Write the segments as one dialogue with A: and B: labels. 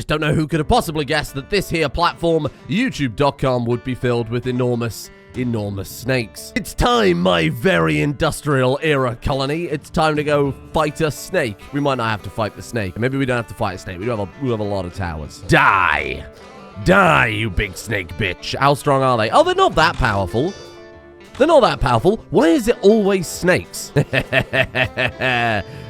A: just don't know who could have possibly guessed that this here platform, YouTube.com, would be filled with enormous snakes. It's time, my very industrial era colony. It's time to go fight a snake. We might not have to fight the snake. Maybe we don't have to fight a snake. We have a lot of towers. Die! Die, you big snake bitch. How strong are they? Oh, they're not that powerful. They're not that powerful. Why is it always snakes?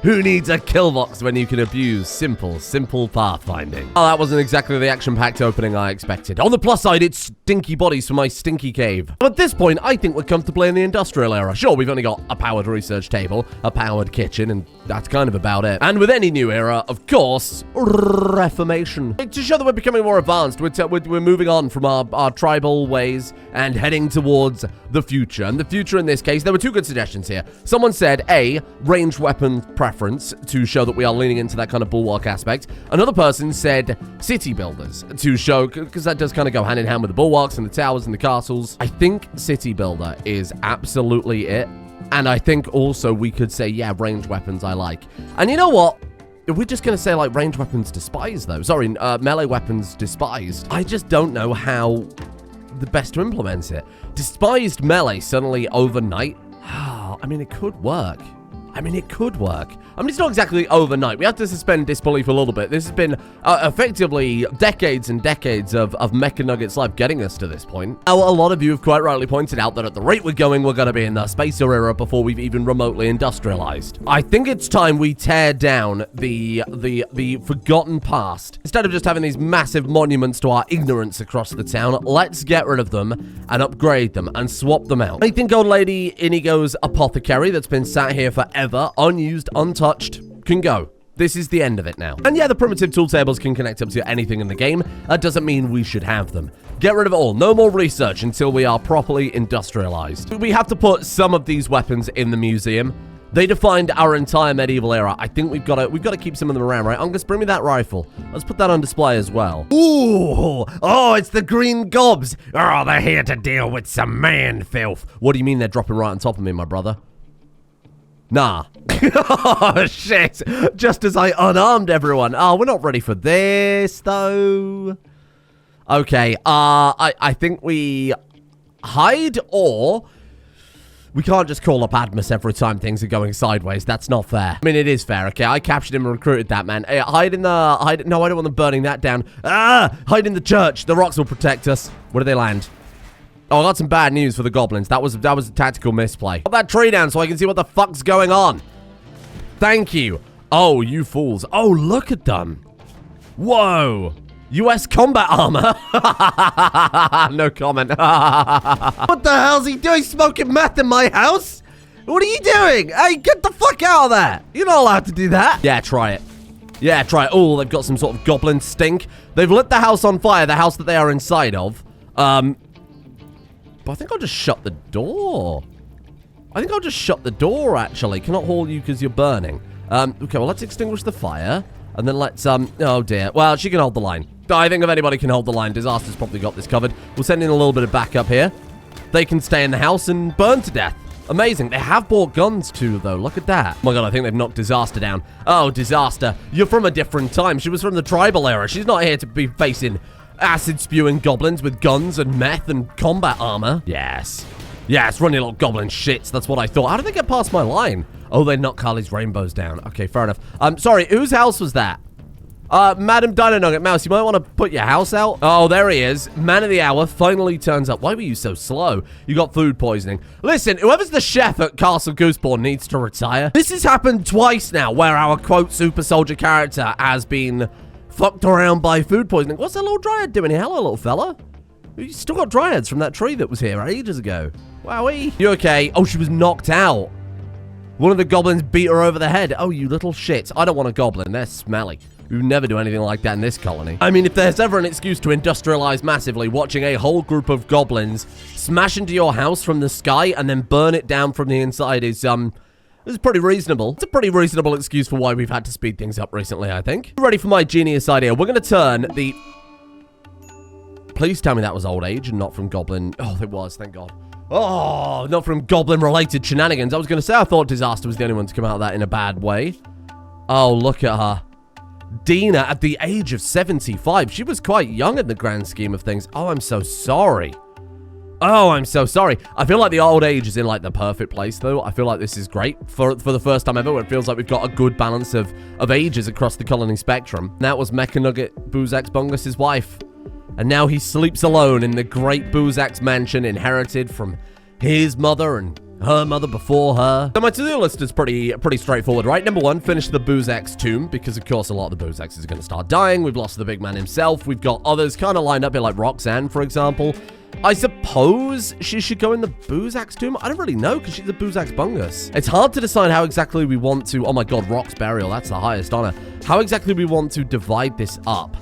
A: Who needs a kill box when you can abuse simple pathfinding? Oh, that wasn't exactly the action-packed opening I expected. On the plus side, it's stinky bodies for my stinky cave. But at this point, I think we're comfortably in the industrial era. Sure, we've only got a powered research table, a powered kitchen, and that's kind of about it. And with any new era, of course, reformation. To show that we're becoming more advanced, we're moving on from our tribal ways and heading towards the future. And the future in this case, there were two good suggestions here. Someone said, A, ranged weapon preference to show that we are leaning into that kind of bulwark aspect. Another person said city builders to show, because that does kind of go hand in hand with the bulwarks and the towers and the castles. I think city builder is absolutely it. And I think also we could say, yeah, ranged weapons I like. And you know what? If we're just going to say, like, ranged weapons despised, though. Sorry, melee weapons despised. I just don't know how the best to implement it. Despised melee suddenly overnight? I mean, it could work. It's not exactly overnight. We have to suspend disbelief a little bit. This has been effectively decades and decades of Mecha Nuggets life getting us to this point. Now, a lot of you have quite rightly pointed out that at the rate we're going, we're going to be in the Spacer era before we've even remotely industrialized. I think it's time we tear down the forgotten past. Instead of just having these massive monuments to our ignorance across the town, let's get rid of them and upgrade them and swap them out. I think old lady Inigo's apothecary that's been sat here forever, unused, untouched, can go. This is the end of it now. And yeah, the primitive tool tables can connect up to anything in the game. That doesn't mean we should have them. Get rid of it all. No more research until we are properly industrialized. We have to put some of these weapons in the museum. They defined our entire medieval era. I think we've got to keep some of them around, right? Angus, bring me that rifle. Let's put that on display as well. Ooh! Oh, it's the green gobs. Oh, they're here to deal with some man filth. What do you mean they're dropping right on top of me, my brother? Nah. Oh, shit. Just as I unarmed everyone. Oh, we're not ready for this, though. Okay, I think we hide, or we can't just call up Admus every time things are going sideways. That's not fair. I mean, it is fair, okay? I captured him and recruited that man. Hey, no, I don't want them burning that down. Hide in the church. The rocks will protect us. Where do they land? Oh, I got some bad news for the goblins. That was a tactical misplay. Put that tree down so I can see what the fuck's going on. Thank you. Oh, you fools. Oh, look at them. Whoa. US combat armor. No comment. What the hell's he doing smoking meth in my house? What are you doing? Hey, get the fuck out of there. You're not allowed to do that. Yeah, try it. Yeah, try it. Oh, they've got some sort of goblin stink. They've lit the house on fire, the house that they are inside of. But I think I'll just shut the door. Actually. Cannot haul you because you're burning. Okay, well, let's extinguish the fire. And then let's, oh dear. Well, she can hold the line. I think if anybody can hold the line, Disaster's probably got this covered. We'll send in a little bit of backup here. They can stay in the house and burn to death. Amazing. They have bought guns too, though. Look at that. Oh my god, I think they've knocked Disaster down. Oh, Disaster. You're from a different time. She was from the tribal era. She's not here to be facing acid-spewing goblins with guns and meth and combat armor. Yes. Yes, run your little goblin shits. That's what I thought. How did they get past my line? Oh, they knocked Carly's rainbows down. Okay, fair enough. Sorry, whose house was that? Madam Dino Nugget Mouse, you might want to put your house out. Oh, there he is. Man of the hour finally turns up. Why were you so slow? You got food poisoning. Listen, whoever's the chef at Castle Gooseborn needs to retire. This has happened twice now, where our, quote, super soldier character has been fucked around by food poisoning. What's that little dryad doing here? Hello, little fella. You still got dryads from that tree that was here ages ago. Wowee. You okay? Oh, she was knocked out. One of the goblins beat her over the head. Oh, you little shit. I don't want a goblin. They're smelly. We would never do anything like that in this colony. I mean, if there's ever an excuse to industrialize massively, watching a whole group of goblins smash into your house from the sky and then burn it down from the inside is pretty reasonable. It's a pretty reasonable excuse for why we've had to speed things up recently, I think. Ready for my genius idea? We're going to turn the... Please tell me that was old age and not from goblin... Oh, it was, thank God. Oh, not from goblin-related shenanigans. I was going to say I thought Disaster was the only one to come out of that in a bad way. Oh, look at her. Dina at the age of 75. She was quite young in the grand scheme of things. Oh, I'm so sorry. Oh, I'm so sorry. I feel like the old age is in, like, the perfect place, though. I feel like this is great. For the first time ever, it feels like we've got a good balance of ages across the colony spectrum. That was Mecha Nugget Boozax Bungus's wife. And now he sleeps alone in the great Boozax mansion inherited from his mother and her mother before her. So my to-do list is pretty straightforward, right? Number one, finish the Boozax tomb, because of course a lot of the Boozaxes are going to start dying. We've lost the big man himself. We've got others kind of lined up here, like Roxanne, for example. I suppose she should go in the Boozax tomb. I don't really know, because she's a Boozax Bungus. It's hard to decide how exactly we want to... Oh my god, Rock's burial. That's the highest honor. How exactly we want to divide this up.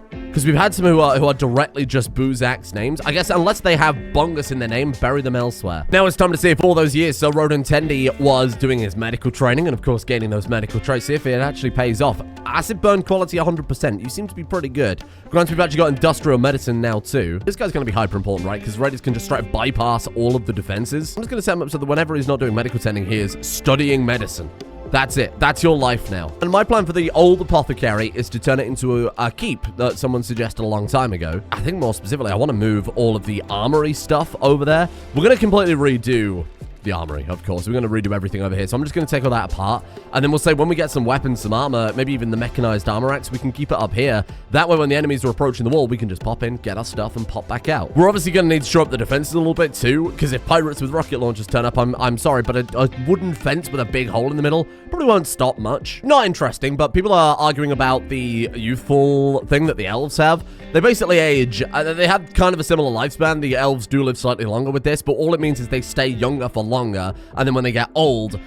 A: Because we've had some who are directly just Boozax names. I guess unless they have Bungus in their name, bury them elsewhere. Now it's time to see if all those years so Rodentendi was doing his medical training and, of course, gaining those medical traits, see if it actually pays off. Acid burn quality 100%. You seem to be pretty good. Granted, we've actually got industrial medicine now, too. This guy's going to be hyper important, right? Because Raiders can just try to bypass all of the defenses. I'm just going to set him up so that whenever he's not doing medical tending, he is studying medicine. That's it. That's your life now. And my plan for the old apothecary is to turn it into a keep that someone suggested a long time ago. I think more specifically, I want to move all of the armory stuff over there. We're going to completely redo the armory, of course. We're going to redo everything over here. So I'm just going to take all that apart. And then we'll say when we get some weapons, some armor, maybe even the mechanized armor axe, we can keep it up here. That way, when the enemies are approaching the wall, we can just pop in, get our stuff, and pop back out. We're obviously going to need to shore up the defenses a little bit too, because if pirates with rocket launchers turn up, I'm sorry, but a wooden fence with a big hole in the middle probably won't stop much. Not interesting, but people are arguing about the youthful thing that the elves have. They basically age. They have kind of a similar lifespan. The elves do live slightly longer with this, but all it means is they stay younger for longer, and then when they get old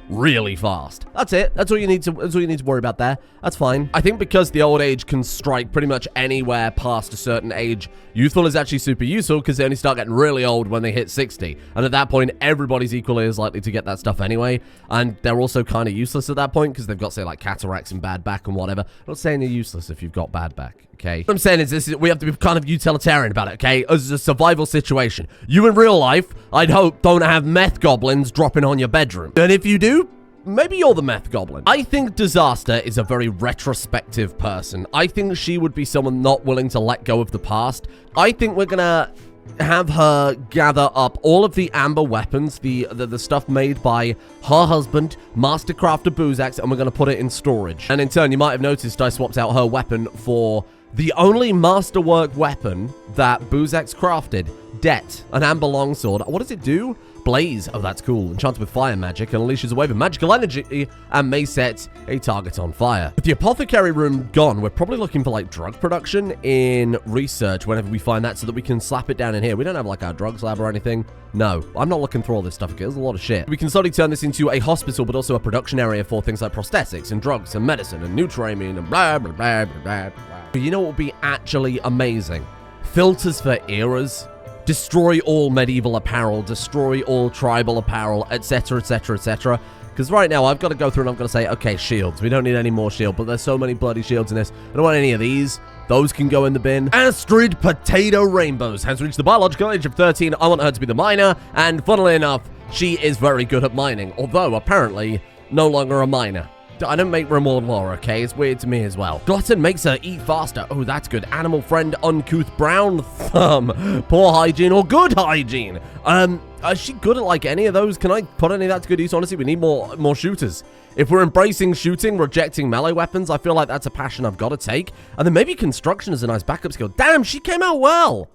A: really fast. That's it. That's all you need to worry about there. That's fine. I think because the old age can strike pretty much anywhere past a certain age, youthful is actually super useful because they only start getting really old when they hit 60. And at that point, everybody's equally as likely to get that stuff anyway. And they're also kind of useless at that point because they've got, say, like cataracts and bad back and whatever. I'm not saying you're useless if you've got bad back. Okay. What I'm saying is we have to be kind of utilitarian about it, okay? As a survival situation. You in real life, I'd hope, don't have meth goblins dropping on your bedroom. And if you do, maybe you're the meth goblin. I think Disaster is a very retrospective person. I think she would be someone not willing to let go of the past. I think we're gonna have her gather up all of the amber weapons, the stuff made by her husband, Master Crafter Boozax, and we're going to put it in storage. And in turn, you might have noticed I swapped out her weapon for the only masterwork weapon that Boozax crafted, Det, an amber longsword. What does it do? Blaze. Oh, that's cool. Enchanted with fire magic and unleashes a wave of magical energy and may set a target on fire. With the apothecary room gone, we're probably looking for like drug production in research whenever we find that so that we can slap it down in here. We don't have like our drugs lab or anything. No, I'm not looking through all this stuff because there's a lot of shit. We can slowly turn this into a hospital, but also a production area for things like prosthetics and drugs and medicine and nutramine and blah, blah, blah, blah, blah, blah. You know what would be actually amazing? Filters for eras. Destroy all medieval apparel, destroy all tribal apparel, etc, etc, etc. Because right now, I've got to go through and I'm going to say, okay, shields. We don't need any more shield, but there's so many bloody shields in this. I don't want any of these. Those can go in the bin. Astrid Potato Rainbows has reached the biological age of 13. I want her to be the miner, and funnily enough, she is very good at mining, although apparently no longer a miner. I don't make Rimworld lore, okay? It's weird to me as well. Glutton makes her eat faster. Oh, that's good. Animal friend, uncouth brown thumb. Poor hygiene or good hygiene. Is she good at, like, any of those? Can I put any of that to good use? Honestly, we need more shooters. If we're embracing shooting, rejecting melee weapons, I feel like that's a passion I've got to take. And then maybe construction is a nice backup skill. Damn, she came out well.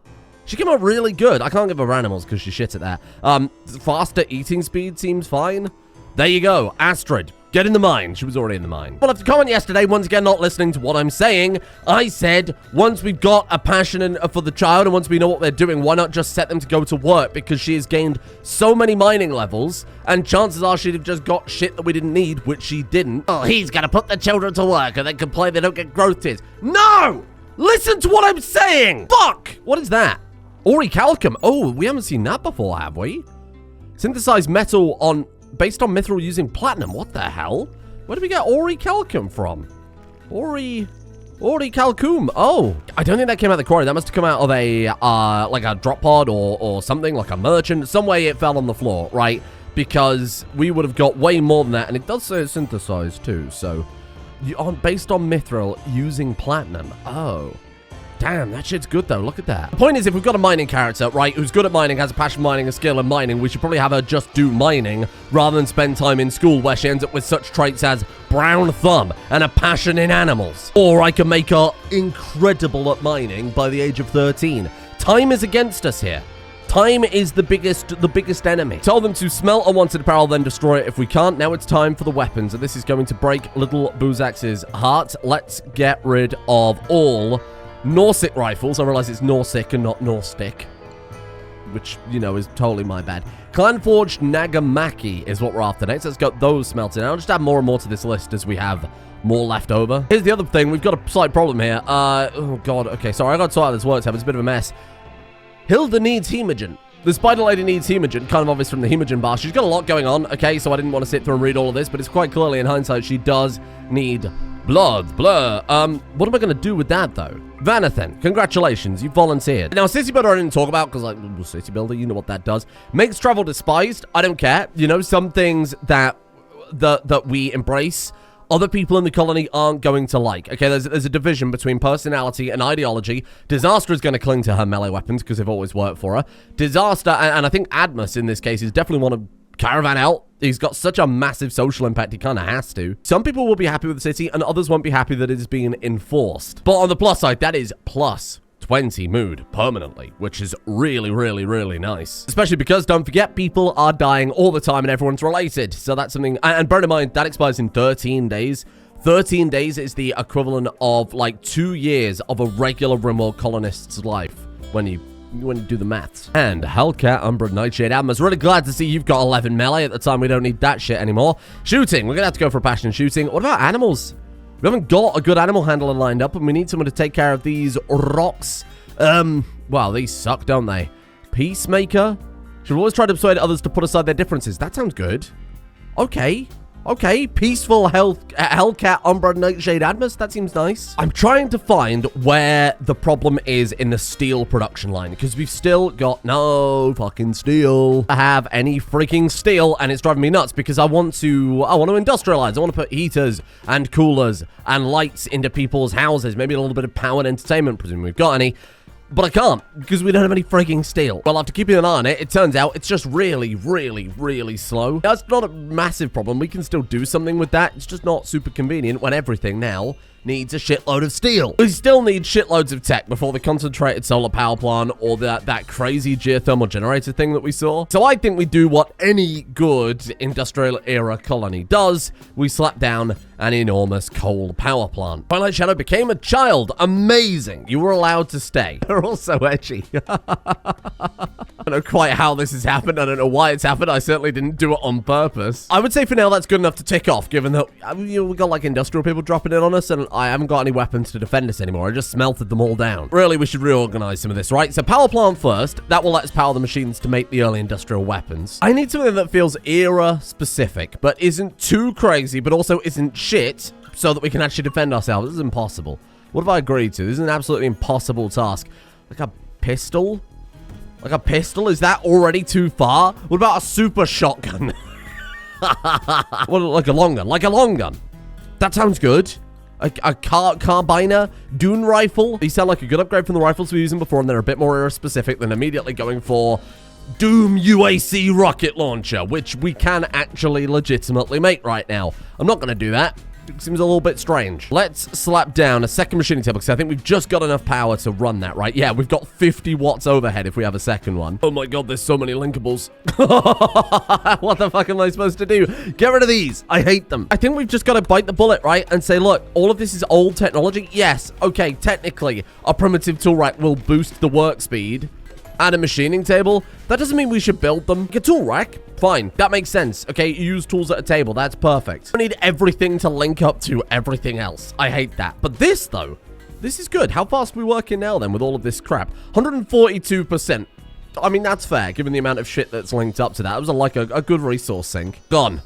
A: She came out really good. I can't give her animals because she's shit at that. Faster eating speed seems fine. There you go. Astrid. Get in the mine. She was already in the mine. Well, after comment yesterday, once again, not listening to what I'm saying, I said, once we've got a passion for the child and once we know what they're doing, why not just set them to go to work? Because she has gained so many mining levels, and chances are she'd have just got shit that we didn't need, which she didn't. Oh, he's gonna put the children to work and then complain they don't get growth tears. No! Listen to what I'm saying! Fuck! What is that? Orichalcum. Oh, we haven't seen that before, have we? Synthesized metal based on mithril using platinum. What the hell? Where did we get Orichalcum from? Orichalcum. Oh, I don't think that came out of the quarry. That must have come out of a, like a drop pod or something, like a merchant. Some way it fell on the floor, right? Because we would have got way more than that. And it does say it's synthesized too, so based on mithril using platinum. Oh. Damn, that shit's good, though. Look at that. The point is, if we've got a mining character, right, who's good at mining, has a passion for mining, a skill in mining, we should probably have her just do mining rather than spend time in school where she ends up with such traits as brown thumb and a passion in animals. Or I can make her incredible at mining by the age of 13. Time is against us here. Time is the biggest enemy. Tell them to smelt unwanted apparel, then destroy it. If we can't, now it's time for the weapons. And this is going to break little Buzax's heart. Let's get rid of all Norsic rifles. I realize it's Norsic and not Norstick, which, you know, is totally my bad. Clan-forged Nagamaki is what we're after next. Let's get those smelted. I'll just add more and more to this list as we have more left over. Here's the other thing. We've got a slight problem here. Oh, God. Okay, sorry. I got to sort out this work tab. It's a bit of a mess. Hilda needs hemogen. The spider lady needs hemogen, kind of obvious from the hemogen bar. She's got a lot going on, okay, so I didn't want to sit through and read all of this, but it's quite clearly in hindsight she does need blood. What am I going to do with that, though? Vanathan, congratulations, you volunteered. Now, City Builder I didn't talk about, because, like, City Builder, you know what that does. Makes travel despised. I don't care. You know, some things that we embrace, other people in the colony aren't going to like. Okay, there's a division between personality and ideology. Disaster is going to cling to her melee weapons because they've always worked for her. Disaster, and I think Admus in this case is definitely one of Caravan out. He's got such a massive social impact, he kind of has to. Some people will be happy with the city, and others won't be happy that it is being enforced. But on the plus side, that is plus 20 mood permanently, which is really, really, really nice. Especially because, don't forget, people are dying all the time and everyone's related. So that's something, and bear in mind, that expires in 13 days. 13 days is the equivalent of like 2 years of a regular Rimworld colonist's life when you do the maths. And Hellcat, Umbra, Nightshade, Admas, really glad to see you've got 11 melee. At the time, we don't need that shit anymore. Shooting, we're gonna have to go for a passion in shooting. What about animals? We haven't got a good animal handler lined up, and we need someone to take care of these rocks. Well, these suck, don't they? Peacemaker? Should always try to persuade others to put aside their differences. That sounds good. Okay. Okay, peaceful Hellcat, Umbra, Nightshade, Admus. That seems nice. I'm trying to find where the problem is in the steel production line, because we've still got no fucking steel. I have any freaking steel, and it's driving me nuts because I want to industrialize. I want to put heaters and coolers and lights into people's houses. Maybe a little bit of power and entertainment, presuming we've got any. But I can't, because we don't have any freaking steel. Well, after keeping an eye on it, it turns out it's just really, really, really slow. That's not a massive problem. We can still do something with that. It's just not super convenient when everything now needs a shitload of steel. We still need shitloads of tech before the concentrated solar power plant or that crazy geothermal generator thing that we saw. So I think we do what any good industrial era colony does. We slap down an enormous coal power plant. Twilight Shadow became a child. Amazing. You were allowed to stay. They're all so edgy. I don't know quite how this has happened. I don't know why it's happened. I certainly didn't do it on purpose. I would say for now that's good enough to tick off, given that we got like industrial people dropping in on us, and I haven't got any weapons to defend us anymore. I just smelted them all down. Really, we should reorganize some of this, right? So power plant first. That will let us power the machines to make the early industrial weapons. I need something that feels era specific, but isn't too crazy, but also isn't shit, so that we can actually defend ourselves. This is impossible. What have I agreed to? This is an absolutely impossible task. Like a pistol? Like a pistol? Is that already too far? What about a super shotgun? What, like a long gun? Like a long gun. That sounds good. A carbiner, Dune rifle. These sound like a good upgrade from the rifles we were using before, and they're a bit more era specific than immediately going for Doom UAC rocket launcher, which we can actually legitimately make right now. I'm not going to do that. It seems a little bit strange. Let's slap down a second machining table, because I think we've just got enough power to run that, right? Yeah, we've got 50 watts overhead if we have a second one. Oh my god, there's so many linkables. What the fuck am I supposed to do? Get rid of these. I hate them. I think we've just got to bite the bullet, right? And say, look, all of this is old technology. Yes, okay, technically, a primitive tool rack will boost the work speed. And a machining table. That doesn't mean we should build them. Like a tool rack? Fine. That makes sense. Okay, you use tools at a table. That's perfect. I need everything to link up to everything else. I hate that. But this, though, this is good. How fast are we working now, then, with all of this crap? 142%. I mean, that's fair, given the amount of shit that's linked up to that. It was like a good resource sink. Gone.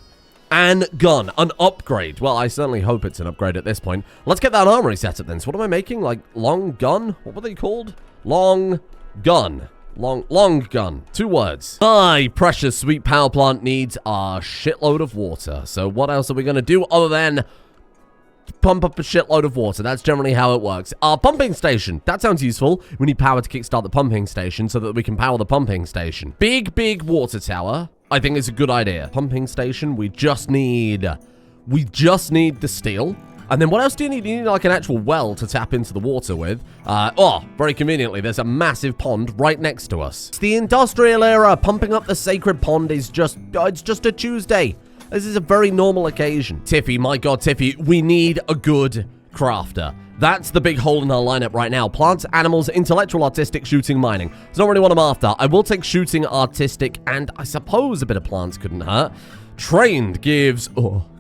A: And gun. An upgrade. Well, I certainly hope it's an upgrade at this point. Let's get that armory set up, then. So what am I making? Like, long gun? What were they called? Long gun. Long gun. 2 words. My precious sweet power plant needs a shitload of water. So what else are we going to do other than pump up a shitload of water. That's generally how it works. Our pumping station. That sounds useful. We need power to kickstart the pumping station so that we can power the pumping station. Big water tower. I think it's a good idea. Pumping station. We just need the steel. And then what else do you need? You need like an actual well to tap into the water with. Very conveniently, there's a massive pond right next to us. It's the industrial era. Pumping up the sacred pond is it's just a Tuesday. This is a very normal occasion. Tiffy, my God, Tiffy, we need a good crafter. That's the big hole in our lineup right now. Plants, animals, intellectual, artistic, shooting, mining. It's not really what I'm after. I will take shooting, artistic, and I suppose a bit of plants couldn't hurt. Trained gives,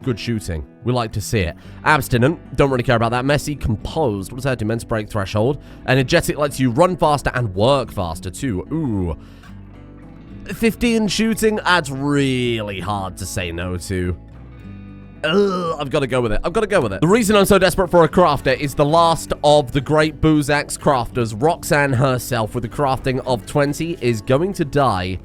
A: good shooting. We like to see it. Abstinent, don't really care about that. Messy, composed, what does that do? Immense break threshold. Energetic lets you run faster and work faster too. Ooh. 15 shooting, that's really hard to say no to. I've got to go with it. The reason I'm so desperate for a crafter is the last of the great Boozax crafters, Roxanne herself, with the crafting of 20, is going to die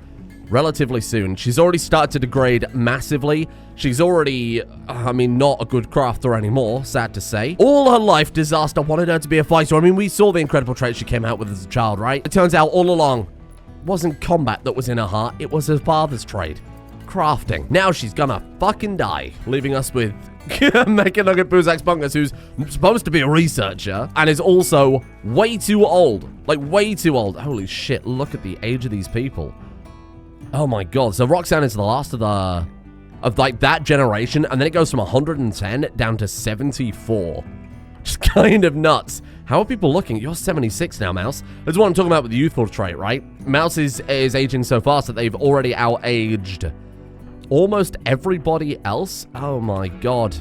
A: relatively soon. She's already started to degrade massively. She's already, not a good crafter anymore, sad to say. All her life, Disaster wanted her to be a fighter. We saw the incredible traits she came out with as a child, right? It turns out all along, it wasn't combat that was in her heart. It was her father's trade. Crafting. Now she's gonna fucking die, leaving us with Mecha Nugget Boozax Bungus, who's supposed to be a researcher and is also way too old. Like, way too old. Holy shit, look at the age of these people. Oh my God. So Roxanne is the last of that generation, and then it goes from 110 down to 74. Just kind of nuts. How are people looking? You're 76 now, Mouse. That's what I'm talking about with the youthful trait, right? Mouse is aging so fast that they've already out-aged almost everybody else. Oh my God.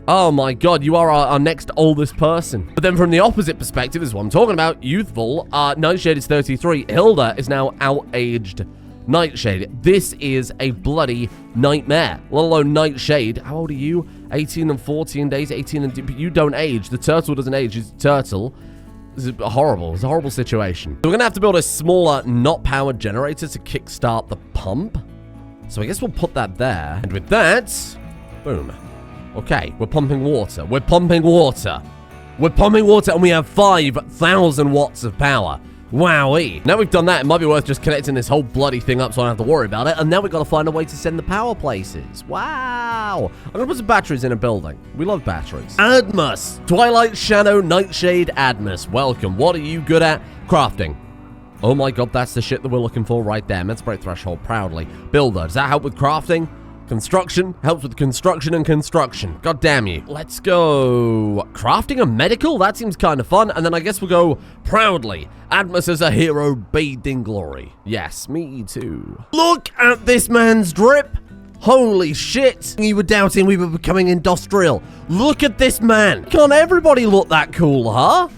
A: Oh my God, you are our next oldest person. But then from the opposite perspective is what I'm talking about. Youthful, Nightshade is 33. Hilda is now out-aged Nightshade. This is a bloody nightmare, let alone Nightshade. How old are you? 18 and 14 days, 18 and... But you don't age. The turtle doesn't age. It's a turtle. It's horrible. It's a horrible situation. So we're going to have to build a smaller, not powered generator to kickstart the pump. So I guess we'll put that there. And with that, boom. Okay, we're pumping water. We're pumping water. We're pumping water, and we have 5,000 watts of power. Wowee. Now we've done that, it might be worth just connecting this whole bloody thing up so I don't have to worry about it. And now we've got to find a way to send the power places. Wow. I'm going to put some batteries in a building. We love batteries. Admus. Twilight Shadow Nightshade Admus. Welcome. What are you good at? Crafting. Oh my God, that's the shit that we're looking for right there. Immense break threshold, proudly. Builder. Does that help with crafting? Construction helps with construction and construction. God damn you. Let's go crafting and medical. That seems kind of fun. And then I guess we'll go proudly. Admus as a hero bathed in glory. Yes, me too. Look at this man's drip. Holy shit. You were doubting we were becoming industrial. Look at this man. Can't everybody look that cool, huh?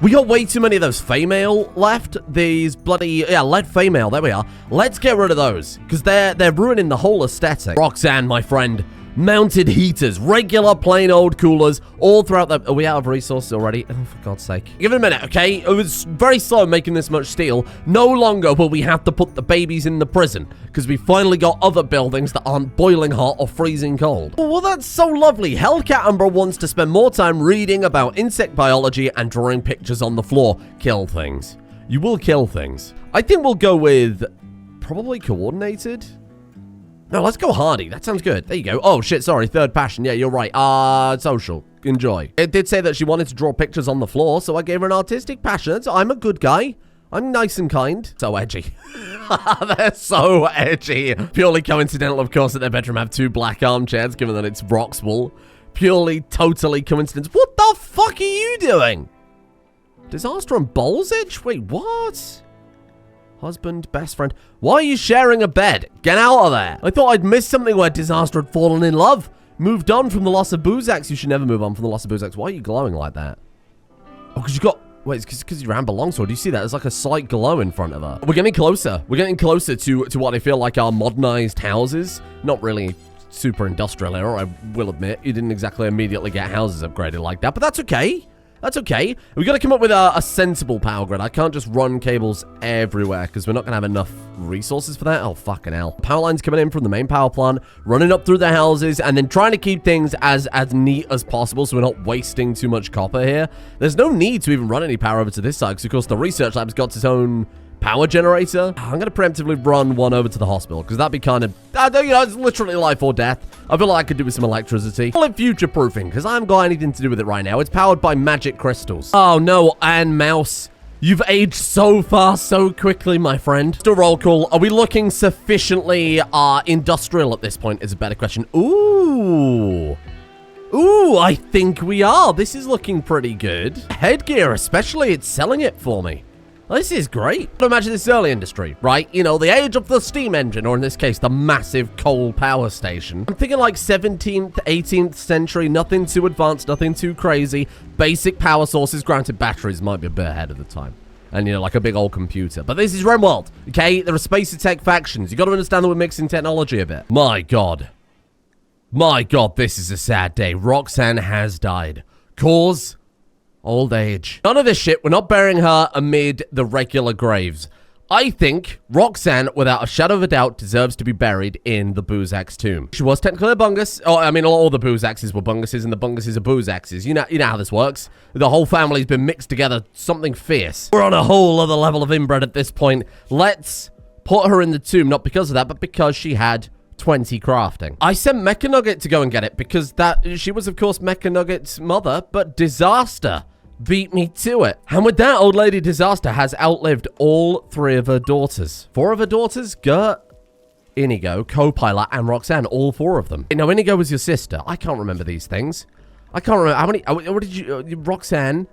A: We got way too many of those female left. These bloody, lead female. There we are. Let's get rid of those because they're ruining the whole aesthetic. Roxanne, my friend. Mounted heaters, regular plain old coolers, all throughout the... Are we out of resources already? Oh, for God's sake. Give it a minute, okay? It was very slow making this much steel. No longer will we have to put the babies in the prison because we finally got other buildings that aren't boiling hot or freezing cold. Oh, well, that's so lovely. Hellcat Umbra wants to spend more time reading about insect biology and drawing pictures on the floor. Kill things. You will kill things. I think we'll go with probably coordinated. No, let's go hardy. That sounds good. There you go. Oh, shit, sorry. Third passion. Yeah, you're right. Social. Enjoy. It did say that she wanted to draw pictures on the floor, so I gave her an artistic passion. So I'm a good guy. I'm nice and kind. So edgy. They're so edgy. Purely coincidental, of course, that their bedroom have 2 black armchairs, given that it's Broxwell. Purely, totally coincidence. What the fuck are you doing? Disaster and Bolzage? Wait, what? Husband, best friend. Why are you sharing a bed? Get out of there. I thought I'd missed something where Disaster had fallen in love. Moved on from the loss of Boozax. You should never move on from the loss of Boozax. Why are you glowing like that? Oh, because you got... Wait, it's because you ran longsword. Do you see that? There's like a slight glow in front of her. We're getting closer. We're getting closer to what I feel like are modernized houses. Not really super industrial era, I will admit. You didn't exactly immediately get houses upgraded like that, but that's okay. That's okay. We've got to come up with a sensible power grid. I can't just run cables everywhere because we're not going to have enough resources for that. Oh, fucking hell. Power lines coming in from the main power plant, running up through the houses, and then trying to keep things as neat as possible so we're not wasting too much copper here. There's no need to even run any power over to this side because, of course, the research lab's got its own power generator. I'm going to preemptively run one over to the hospital because that'd be kind of, it's literally life or death. I feel like I could do with some electricity. Call it future-proofing because I haven't got anything to do with it right now. It's powered by magic crystals. Oh, no, and mouse. You've aged so fast, so quickly, my friend. Just a roll call. Are we looking sufficiently industrial at this point is a better question. Ooh. Ooh, I think we are. This is looking pretty good. Headgear, especially, it's selling it for me. This is great. Imagine this early industry, right? You know, the age of the steam engine, or in this case, the massive coal power station. I'm thinking like 17th, 18th century, nothing too advanced, nothing too crazy. Basic power sources, granted batteries might be a bit ahead of the time. And, you know, like a big old computer. But this is Rimworld, okay? There are space tech factions. You got to understand that we're mixing technology a bit. My God. My God, this is a sad day. Roxanne has died. Cause? Old age. None of this shit. We're not burying her amid the regular graves. I think Roxanne, without a shadow of a doubt, deserves to be buried in the Boozax tomb. She was technically a bungus. Oh, I mean, all the Boozaxes were bunguses, and the bunguses are Boozaxes. You know how this works. The whole family's been mixed together. Something fierce. We're on a whole other level of inbred at this point. Let's put her in the tomb, not because of that, but because she had 20 crafting. I sent Mecha Nugget to go and get it because she was, of course, Mecha Nugget's mother, but Disaster beat me to it. And with that, old lady Disaster has outlived all 3 of her daughters. 4 of her daughters, Gert, Inigo, Copilot, and Roxanne, all 4 of them. You know, Inigo was your sister. I can't remember these things. I can't remember how many, what did you, Roxanne,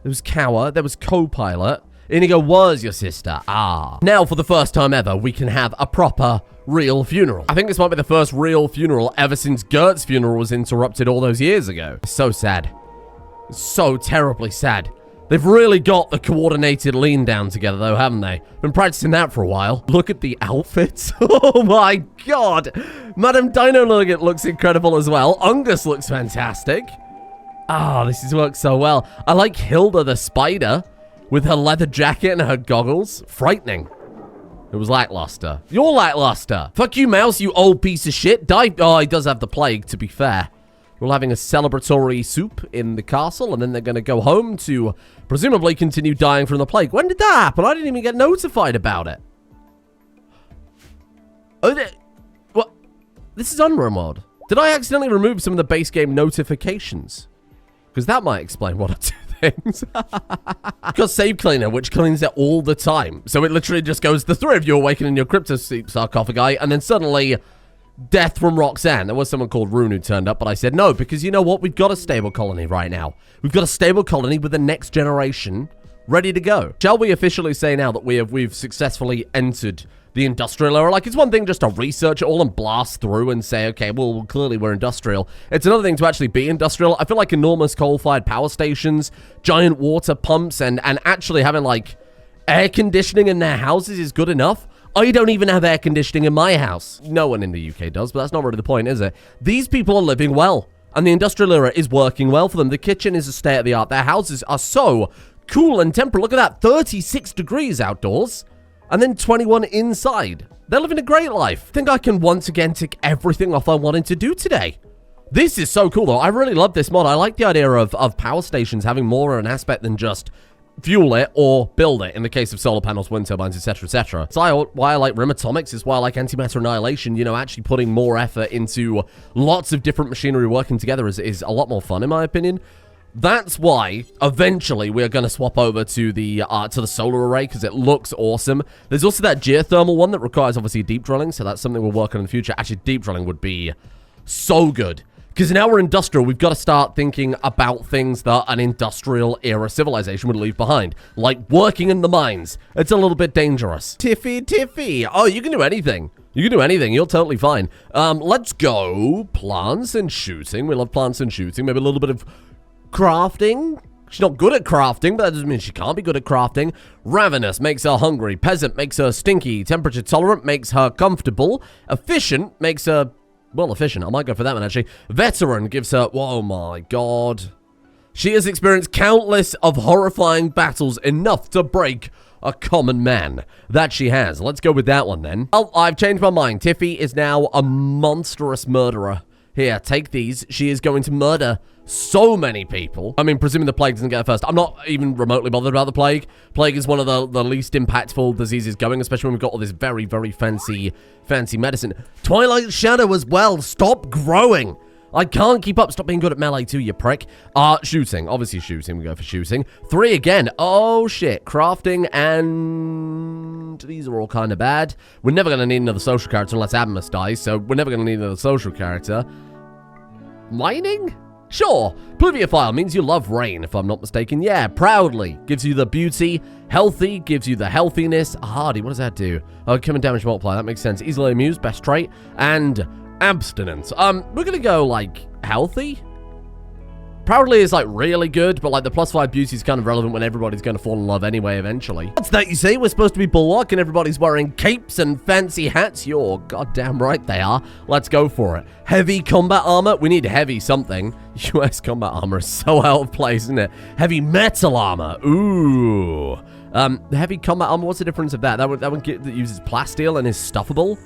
A: there was Cower, there was Copilot, Inigo was your sister. Ah. Now, for the first time ever, we can have a proper, real funeral. I think this might be the first real funeral ever since Gert's funeral was interrupted all those years ago. It's so sad. So terribly sad. They've really got the coordinated lean down together though, haven't they? Been practicing that for a while. Look at the outfits. Oh my God. Madame Dino Nugget looks incredible as well. Ungus looks fantastic. Ah, this has worked so well. I like Hilda the spider with her leather jacket and her goggles. Frightening. It was lackluster. You're lackluster. Fuck you, Mouse, you old piece of shit. Oh, he does have the plague, to be fair. We're having a celebratory soup in the castle, and then they're going to go home to presumably continue dying from the plague. When did that happen? I didn't even get notified about it. Oh, what? This is UnRimworld. Did I accidentally remove some of the base game notifications? Because that might explain one or two things. Got Save Cleaner, which cleans it all the time. So it literally just goes, the 3 of you awaken in your crypto sleep sarcophagi, and then suddenly death from Roxanne. There was someone called Rune who turned up, but I said no, because you know what? We've got a stable colony right now. We've got a stable colony with the next generation ready to go. Shall we officially say now that we've successfully entered the industrial era? Like, it's one thing just to research it all and blast through and say, okay, well, clearly we're industrial. It's another thing to actually be industrial. I feel like enormous coal-fired power stations, giant water pumps, and actually having, like, air conditioning in their houses is good enough. I don't even have air conditioning in my house. No one in the UK does, but that's not really the point, is it? These people are living well, and the industrial era is working well for them. The kitchen is a state-of-the-art. Their houses are so cool and temperate. Look at that, 36 degrees outdoors, and then 21 inside. They're living a great life. I think I can once again tick everything off I wanted to do today. This is so cool, though. I really love this mod. I like the idea of power stations having more of an aspect than just fuel it or build it in the case of solar panels, wind turbines, etc., etc. It's why I like Rim Atomics. It's why I like Antimatter Annihilation. You know, actually putting more effort into lots of different machinery working together is a lot more fun, in my opinion. That's why eventually we're going to swap over to the solar array because it looks awesome. There's also that geothermal one that requires obviously deep drilling, so that's something we'll work on in the future. Actually, deep drilling would be so good. Because now we're industrial, we've got to start thinking about things that an industrial era civilization would leave behind. Like working in the mines. It's a little bit dangerous. Tiffy. Oh, you can do anything. You can do anything. You're totally fine. Let's go. Plants and shooting. We love plants and shooting. Maybe a little bit of crafting. She's not good at crafting, but that doesn't mean she can't be good at crafting. Ravenous makes her hungry. Peasant makes her stinky. Temperature tolerant makes her comfortable. Efficient makes her... well, efficient. I might go for that one, actually. Veteran gives her... oh, my God. She has experienced countless of horrifying battles, enough to break a common man. That she has. Let's go with that one then. Oh, I've changed my mind. Tiffy is now a monstrous murderer. Here, take these. She is going to murder so many people. I mean, presuming the plague doesn't get her first. I'm not even remotely bothered about the plague. Plague is one of the least impactful diseases going, especially when we've got all this very, very fancy medicine. Twilight Shadow as well. Stop growing. I can't keep up. Stop being good at melee too, you prick. Shooting. Obviously shooting. We go for shooting. 3 again. Oh, shit. Crafting and... These are all kind of bad. We're never going to need another social character unless Admus dies, so we're never going to need another social character. Mining? Sure. Pluviophile means you love rain, if I'm not mistaken. Yeah, proudly. Gives you the beauty. Healthy gives you the healthiness. Hardy, what does that do? Oh, common damage multiplier. That makes sense. Easily amused, best trait. And... abstinence. We're gonna go, like, healthy. Proudly is, like, really good, but, like, the +5 beauty is kind of relevant when everybody's gonna fall in love anyway, eventually. What's that you say? We're supposed to be bulwark and everybody's wearing capes and fancy hats? You're goddamn right they are. Let's go for it. Heavy combat armor? We need heavy something. US combat armor is so out of place, isn't it? Heavy metal armor. Ooh. The heavy combat armor, what's the difference of that? That one that uses plasteel and is stuffable?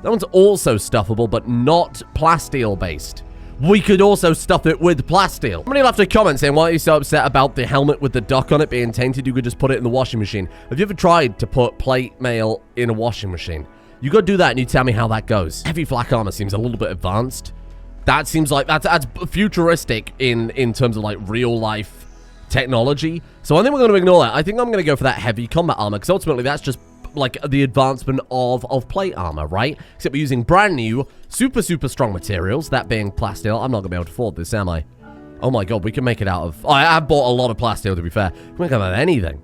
A: That one's also stuffable, but not plasteel based. We could also stuff it with plasteel. Somebody left a comment saying, why are you so upset about the helmet with the duck on it being tainted? You could just put it in the washing machine. Have you ever tried to put plate mail in a washing machine? You go do that and you tell me how that goes. Heavy flak armor seems a little bit advanced. That seems like that's futuristic in terms of like real life technology. So I think we're going to ignore that. I think I'm going to go for that heavy combat armor because ultimately that's just like the advancement of plate armor, right? Except we're using brand new, super strong materials, that being plasteel. I'm not gonna be able to afford this, am I? Oh my god, we can make it out of... I have bought a lot of plasteel, to be fair. We can make it out of anything.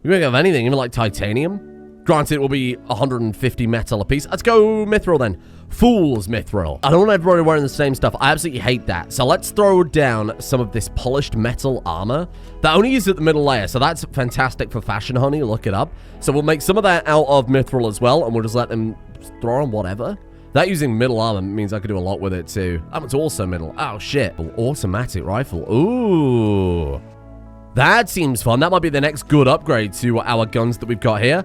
A: We can make it out of anything, even like titanium. Granted, it will be 150 metal a piece. Let's go mithril then. Fool's mithril. I don't want everybody wearing the same stuff. I absolutely hate that. So let's throw down some of this polished metal armor. That only is at the middle layer, so that's fantastic for fashion, honey. Look it up. So we'll make some of that out of mithril as well, and we'll just let them throw on whatever. That using middle armor means I could do a lot with it too. It's also middle. Oh, shit. Automatic rifle. Ooh. That seems fun. That might be the next good upgrade to our guns that we've got here.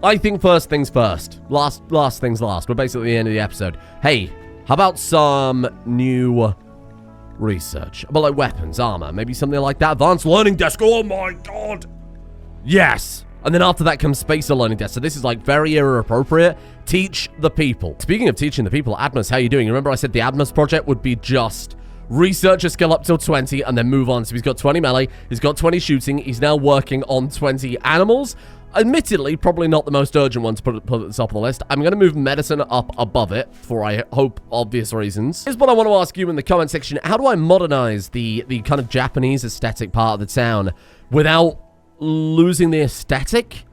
A: I think first things first. Last things last. We're basically at the end of the episode. Hey, how about some new research? About like weapons, armor, maybe something like that. Advanced learning desk. Oh my god. Yes. And then after that comes spacer learning desk. So this is like very era appropriate. Teach the people. Speaking of teaching the people, Admus, how you doing? Remember I said the Admus project would be just research a skill up till 20 and then move on. So he's got 20 melee. He's got 20 shooting. He's now working on 20 animals. Admittedly, probably not the most urgent one to put at the top of the list. I'm going to move medicine up above it for, I hope, obvious reasons. Here's what I want to ask you in the comment section. How do I modernize the kind of Japanese aesthetic part of the town without losing the aesthetic?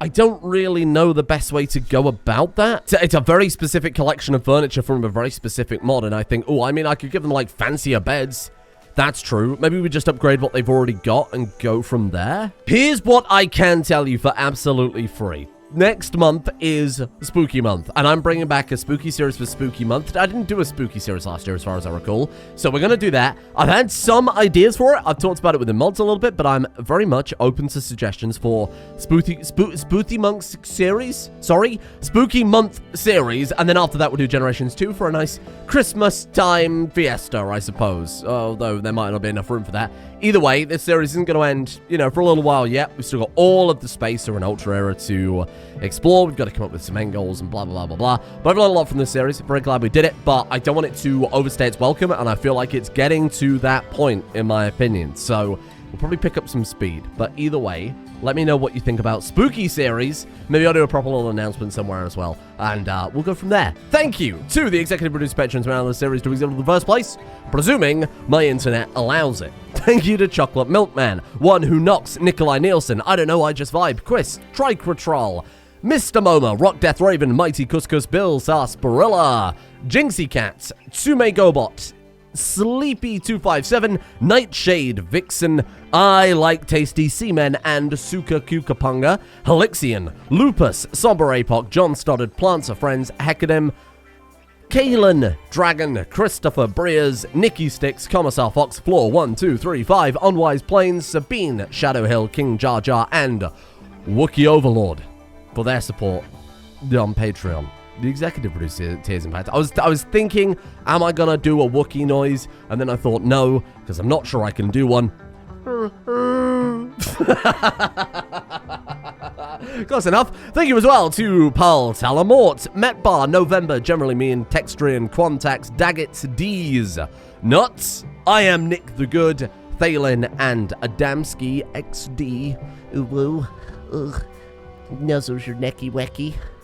A: I don't really know the best way to go about that. It's a very specific collection of furniture from a very specific mod, and I think, oh, I mean, I could give them, like, fancier beds. That's true. Maybe we just upgrade what they've already got and go from there. Here's what I can tell you for absolutely free. Next month is Spooky Month, and I'm bringing back a spooky series for Spooky Month. I didn't do a spooky series last year, as far as I recall, so we're going to do that. I've had some ideas for it. I've talked about it with the mods a little bit, but I'm very much open to suggestions for Spooky Month series. Sorry, Spooky Month series, and then after that we'll do Generations 2 for a nice Christmas time fiesta, I suppose. Although there might not be enough room for that. Either way, this series isn't going to end, you know, for a little while yet. We've still got all of the Spacer and Ultra era to explore. We've got to come up with some end goals and blah, blah, blah, blah, blah. But I've learned a lot from this series. Very glad we did it, but I don't want it to overstay its welcome, and I feel like it's getting to that point, in my opinion. So we'll probably pick up some speed. But either way, let me know what you think about Spooky series. Maybe I'll do a proper little announcement somewhere as well. And we'll go from there. Thank you to the executive producer patrons around the series to exist in the first place, presuming my internet allows it. Thank you to Chocolate Milkman, One Who Knocks, Nikolai Nielsen, I Don't Know, I Just Vibe, Quiz, Triquetrol, Mr. Moma, Rock Death Raven, Mighty Couscous, Bill, Sarsaparilla, Jinxie Cat, Tsume Gobot, Sleepy257, Nightshade, Vixen, I Like Tasty Seamen, and Suka Kukapunga, Helixian, Lupus, Somber Apoc, John Stoddard, Plants Are Friends, Hecadim, Kalen, Dragon, Christopher, Breers, Nikki Sticks, Commissar Fox, Floor 1, 2, 3, 5, Unwise Plains, Sabine, Shadow Hill, King Jar Jar, and Wookiee Overlord for their support on Patreon. The executive producer Tears Impact. I was thinking, am I gonna do a Wookiee noise? And then I thought, no, because I'm not sure I can do one. Close enough. Thank you as well to Paul Talamort, Metbar, November, Generally Mean, Textrian, Quantax, Daggett, D's, Nuts, I Am Nick the Good, Thalen, and Adamski XD. Ooh, ugh. Nuzzles your necky wecky.